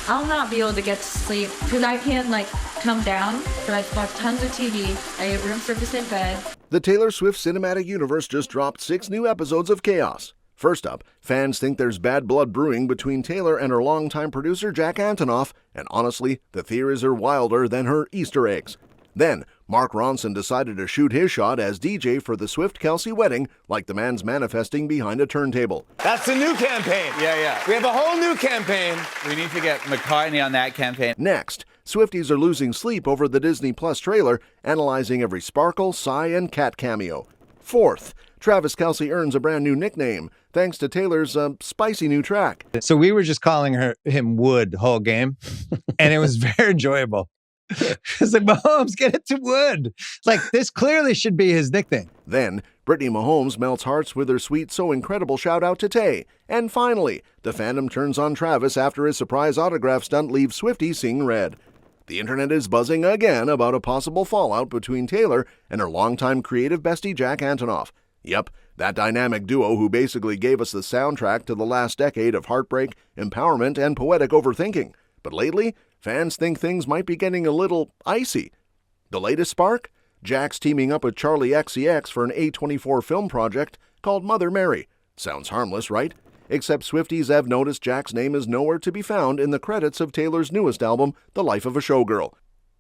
I'll not be able to get to sleep because I can't come down, but I watch tons of TV. I have room service in bed. The Taylor Swift cinematic universe just dropped 6 new episodes of chaos. First up, fans think there's bad blood brewing between Taylor and her longtime producer Jack Antonoff, and honestly, the theories are wilder than her Easter eggs. Then, Mark Ronson decided to shoot his shot as DJ for the Swift-Kelce wedding, like the man's manifesting behind a turntable. That's the new campaign. Yeah. We have a whole new campaign. We need to get McCartney on that campaign. Next, Swifties are losing sleep over the Disney Plus trailer, analyzing every sparkle, sigh, and cat cameo. Fourth, Travis Kelce earns a brand new nickname, thanks to Taylor's spicy new track. So we were just calling him Wood the whole game, and it was very enjoyable. It's like, Mahomes, get it to Wood. It's like, this clearly should be his nickname. Then, Brittany Mahomes melts hearts with her sweet So Incredible shout-out to Tay. And finally, the fandom turns on Travis after his surprise autograph stunt leaves Swifties seeing red. The internet is buzzing again about a possible fallout between Taylor and her longtime creative bestie Jack Antonoff. Yep, that dynamic duo who basically gave us the soundtrack to the last decade of heartbreak, empowerment, and poetic overthinking. But lately, fans think things might be getting a little icy. The latest spark? Jack's teaming up with Charlie XCX for an A24 film project called Mother Mary. Sounds harmless, right? Except Swifties have noticed Jack's name is nowhere to be found in the credits of Taylor's newest album, The Life of a Showgirl.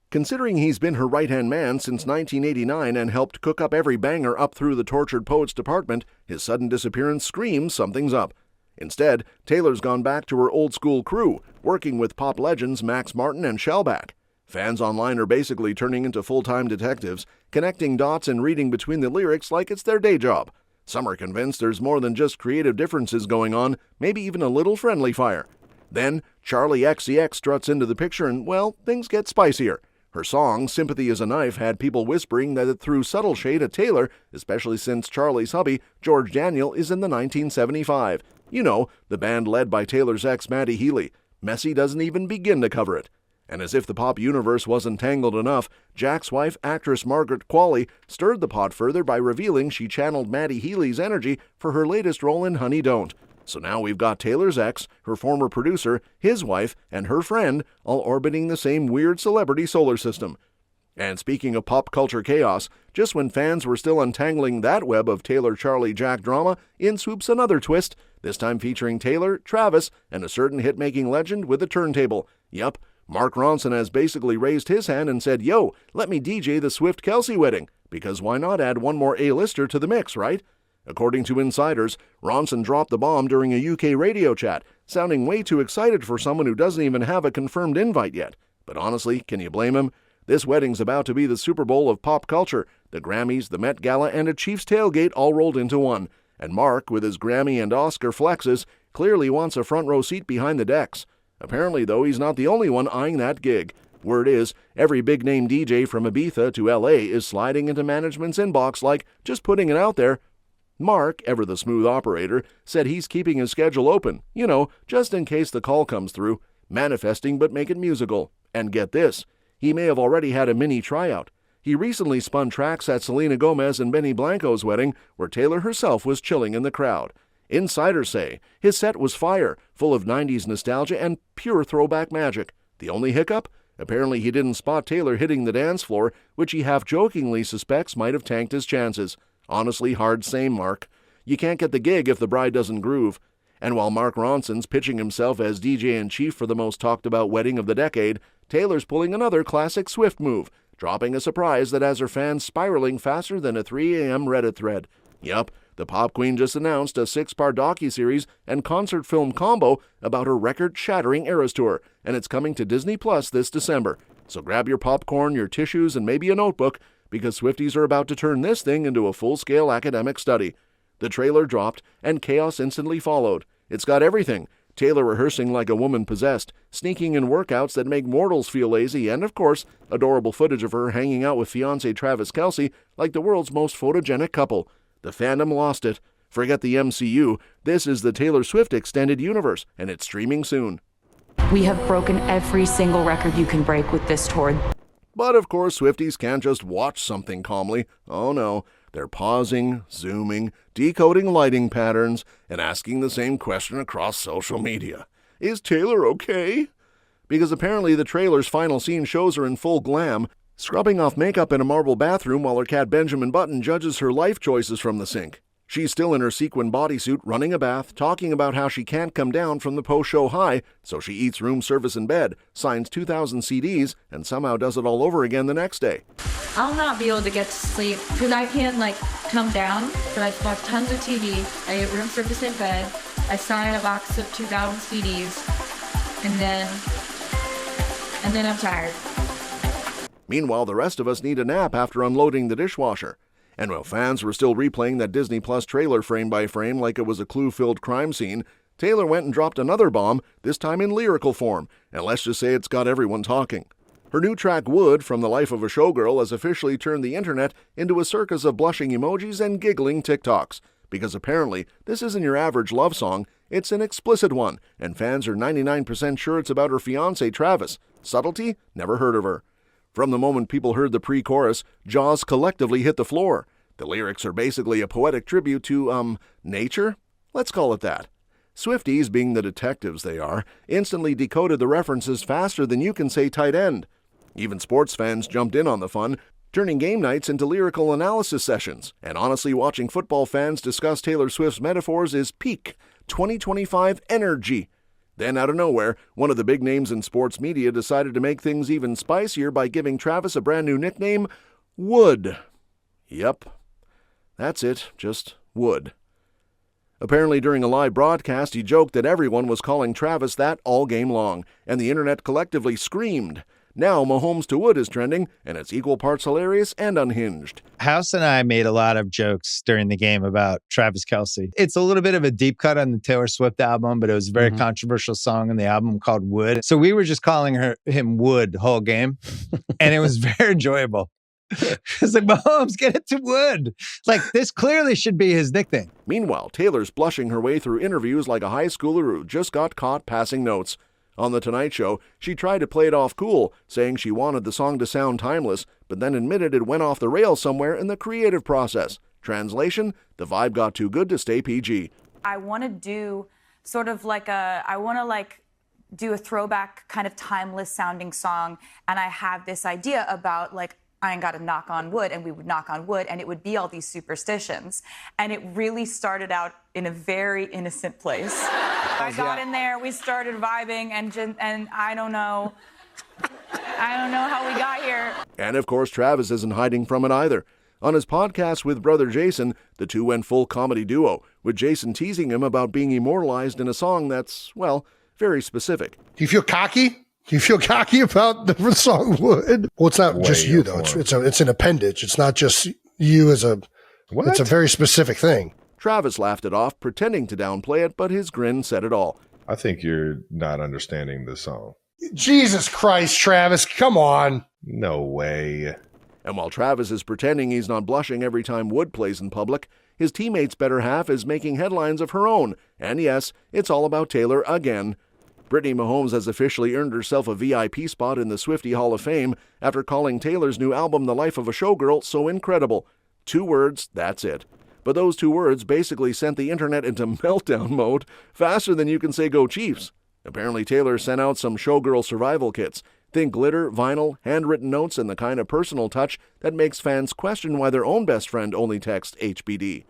Considering he's been her right-hand man since 1989 and helped cook up every banger up through the Tortured Poets department, his sudden disappearance screams something's up. Instead, Taylor's gone back to her old-school crew, working with pop legends Max Martin and Shellback. Fans online are basically turning into full-time detectives, connecting dots and reading between the lyrics like it's their day job. Some are convinced there's more than just creative differences going on, maybe even a little friendly fire. Then, Charlie XCX struts into the picture and, well, things get spicier. Her song, Sympathy is a Knife, had people whispering that it threw subtle shade at Taylor, especially since Charlie's hubby, George Daniel, is in the 1975. You know, the band led by Taylor's ex Maddie Healy. Messy doesn't even begin to cover it. And as if the pop universe wasn't tangled enough, Jack's wife, actress Margaret Qualley, stirred the pot further by revealing she channeled Maddie Healy's energy for her latest role in Honey Don't. So now we've got Taylor's ex, her former producer, his wife, and her friend, all orbiting the same weird celebrity solar system. And speaking of pop culture chaos, just when fans were still untangling that web of Taylor-Charlie-Jack drama, in swoops another twist, this time featuring Taylor, Travis, and a certain hit-making legend with a turntable. Yup, Mark Ronson has basically raised his hand and said, "Yo, let me DJ the Swift-Kelce wedding," because why not add one more A-lister to the mix, right? According to insiders, Ronson dropped the bomb during a UK radio chat, sounding way too excited for someone who doesn't even have a confirmed invite yet. But honestly, can you blame him? This wedding's about to be the Super Bowl of pop culture, the Grammys, the Met Gala, and a Chiefs tailgate all rolled into one. And Mark, with his Grammy and Oscar flexes, clearly wants a front row seat behind the decks. Apparently, though, he's not the only one eyeing that gig. Word is, every big-name DJ from Ibiza to LA is sliding into management's inbox like, just putting it out there. Mark, ever the smooth operator, said he's keeping his schedule open, just in case the call comes through, manifesting but make it musical. And get this, he may have already had a mini tryout. He recently spun tracks at Selena Gomez and Benny Blanco's wedding, where Taylor herself was chilling in the crowd. Insiders say his set was fire, full of 90s nostalgia and pure throwback magic. The only hiccup? Apparently he didn't spot Taylor hitting the dance floor, which he half-jokingly suspects might have tanked his chances. Honestly, hard same, Mark. You can't get the gig if the bride doesn't groove. And while Mark Ronson's pitching himself as DJ-in-chief for the most talked-about wedding of the decade, Taylor's pulling another classic Swift move, dropping a surprise that has her fans spiraling faster than a 3 a.m. Reddit thread. Yup, the pop queen just announced a 6-part docuseries and concert film combo about her record-shattering Eras Tour, and it's coming to Disney Plus this December. So grab your popcorn, your tissues, and maybe a notebook, because Swifties are about to turn this thing into a full-scale academic study. The trailer dropped, and chaos instantly followed. It's got everything. Taylor rehearsing like a woman possessed, sneaking in workouts that make mortals feel lazy, and, of course, adorable footage of her hanging out with fiancé Travis Kelce like the world's most photogenic couple. The fandom lost it. Forget the MCU. This is the Taylor Swift Extended Universe, and it's streaming soon. We have broken every single record you can break with this tour. But of course, Swifties can't just watch something calmly. Oh no, they're pausing, zooming, decoding lighting patterns, and asking the same question across social media. Is Taylor okay? because apparently the trailer's final scene shows her in full glam, scrubbing off makeup in a marble bathroom while her cat Benjamin Button judges her life choices from the sink. She's still in her sequin bodysuit, running a bath, talking about how she can't come down from the post-show high, so she eats room service in bed, signs 2,000 CDs, and somehow does it all over again the next day. I'll not be able to get to sleep because I can't come down, but I've watched tons of TV. I eat room service in bed. I sign a box of 2,000 CDs, and then I'm tired. Meanwhile, the rest of us need a nap after unloading the dishwasher. And while fans were still replaying that Disney Plus trailer frame by frame like it was a clue-filled crime scene, Taylor went and dropped another bomb, this time in lyrical form, and let's just say it's got everyone talking. Her new track, Wood, from the life of a showgirl, has officially turned the internet into a circus of blushing emojis and giggling TikToks, because apparently this isn't your average love song, it's an explicit one, and fans are 99% sure it's about her fiancé Travis. Subtlety? Never heard of her. From the moment people heard the pre-chorus, jaws collectively hit the floor. The lyrics are basically a poetic tribute to, nature? Let's call it that. Swifties, being the detectives they are, instantly decoded the references faster than you can say tight end. Even sports fans jumped in on the fun, turning game nights into lyrical analysis sessions. And honestly, watching football fans discuss Taylor Swift's metaphors is peak 2025 energy. Then, out of nowhere, one of the big names in sports media decided to make things even spicier by giving Travis a brand new nickname, Wood. Yep, that's it, just Wood. Apparently, during a live broadcast, he joked that everyone was calling Travis that all game long, and the internet collectively screamed. Now, Mahomes to Wood is trending, and it's equal parts hilarious and unhinged. House and I made a lot of jokes during the game about Travis Kelce. It's a little bit of a deep cut on the Taylor Swift album, but it was a very controversial song on the album called Wood. So we were just calling him Wood the whole game, and it was very enjoyable. It's like, Mahomes, get it to Wood. Like, this clearly should be his nickname. Meanwhile, Taylor's blushing her way through interviews like a high schooler who just got caught passing notes. On The Tonight Show, she tried to play it off cool, saying she wanted the song to sound timeless, but then admitted it went off the rails somewhere in the creative process. Translation, the vibe got too good to stay PG. I want to do sort of like do a throwback kind of timeless sounding song, and I have this idea about I ain't got to knock on wood, and we would knock on wood, and it would be all these superstitions. And it really started out in a very innocent place. I got in there, we started vibing, and I don't know how we got here. And of course, Travis isn't hiding from it either. On his podcast with brother Jason, the two went full comedy duo, with Jason teasing him about being immortalized in a song that's, well, very specific. Do you feel cocky? Do you feel cocky about the song Wood? Well, it's not just you, though. It's an appendage. It's not just you as a... What? It's a very specific thing. Travis laughed it off, pretending to downplay it, but his grin said it all. I think you're not understanding the song. Jesus Christ, Travis, come on. No way. And while Travis is pretending he's not blushing every time Wood plays in public, his teammate's better half is making headlines of her own. And yes, it's all about Taylor again. Britney Mahomes has officially earned herself a VIP spot in the Swiftie Hall of Fame after calling Taylor's new album The Life of a Showgirl so incredible. 2 words, that's it. But those 2 words basically sent the internet into meltdown mode faster than you can say go Chiefs. Apparently Taylor sent out some showgirl survival kits. Think glitter, vinyl, handwritten notes, and the kind of personal touch that makes fans question why their own best friend only texts HBD.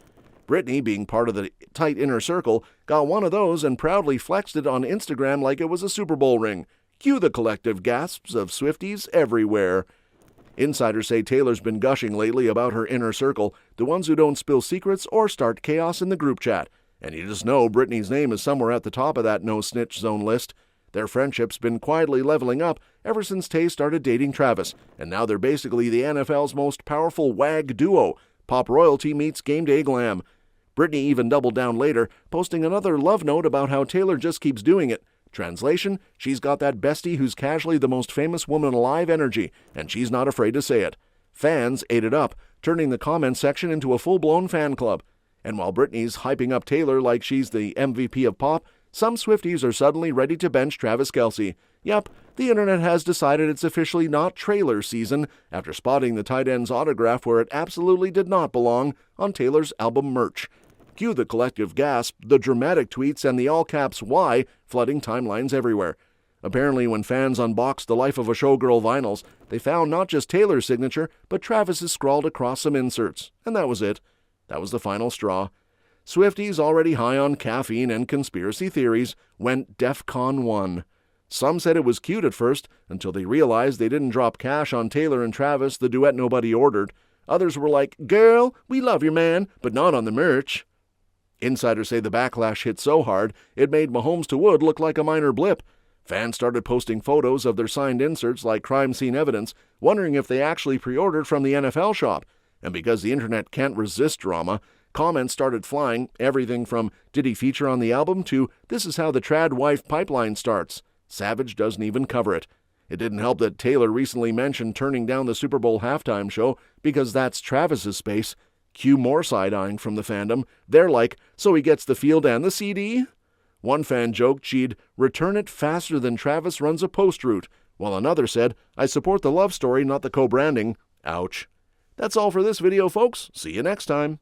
Britney, being part of the tight inner circle, got one of those and proudly flexed it on Instagram like it was a Super Bowl ring. Cue the collective gasps of Swifties everywhere. Insiders say Taylor's been gushing lately about her inner circle, the ones who don't spill secrets or start chaos in the group chat. And you just know Britney's name is somewhere at the top of that no-snitch zone list. Their friendship's been quietly leveling up ever since Tay started dating Travis, and now they're basically the NFL's most powerful wag duo. Pop royalty meets game day glam. Britney even doubled down later, posting another love note about how Taylor just keeps doing it. Translation, she's got that bestie who's casually the most famous woman alive energy, and she's not afraid to say it. Fans ate it up, turning the comment section into a full-blown fan club. And while Britney's hyping up Taylor like she's the MVP of pop, some Swifties are suddenly ready to bench Travis Kelce. Yep, the internet has decided it's officially not trailer season after spotting the tight end's autograph where it absolutely did not belong on Taylor's album merch. Cue the collective gasp, the dramatic tweets, and the all-caps why flooding timelines everywhere. Apparently, when fans unboxed the Life of a Showgirl vinyls, they found not just Taylor's signature, but Travis's scrawled across some inserts. And that was it. That was the final straw. Swifties, already high on caffeine and conspiracy theories, went DEFCON 1. Some said it was cute at first, until they realized they didn't drop cash on Taylor and Travis, the duet nobody ordered. Others were like, "Girl, we love your man, but not on the merch." Insiders say the backlash hit so hard, it made Mahomes to Wood look like a minor blip. Fans started posting photos of their signed inserts like crime scene evidence, wondering if they actually pre-ordered from the NFL shop. And because the internet can't resist drama, comments started flying, everything from "did he feature on the album" to "this is how the trad wife pipeline starts." Savage doesn't even cover it. It didn't help that Taylor recently mentioned turning down the Super Bowl halftime show because that's Travis's space. Cue more side-eyeing from the fandom. They're like, "so he gets the field and the CD?" One fan joked she'd return it faster than Travis runs a post route, while another said, "I support the love story, not the co-branding." Ouch. That's all for this video, folks. See you next time.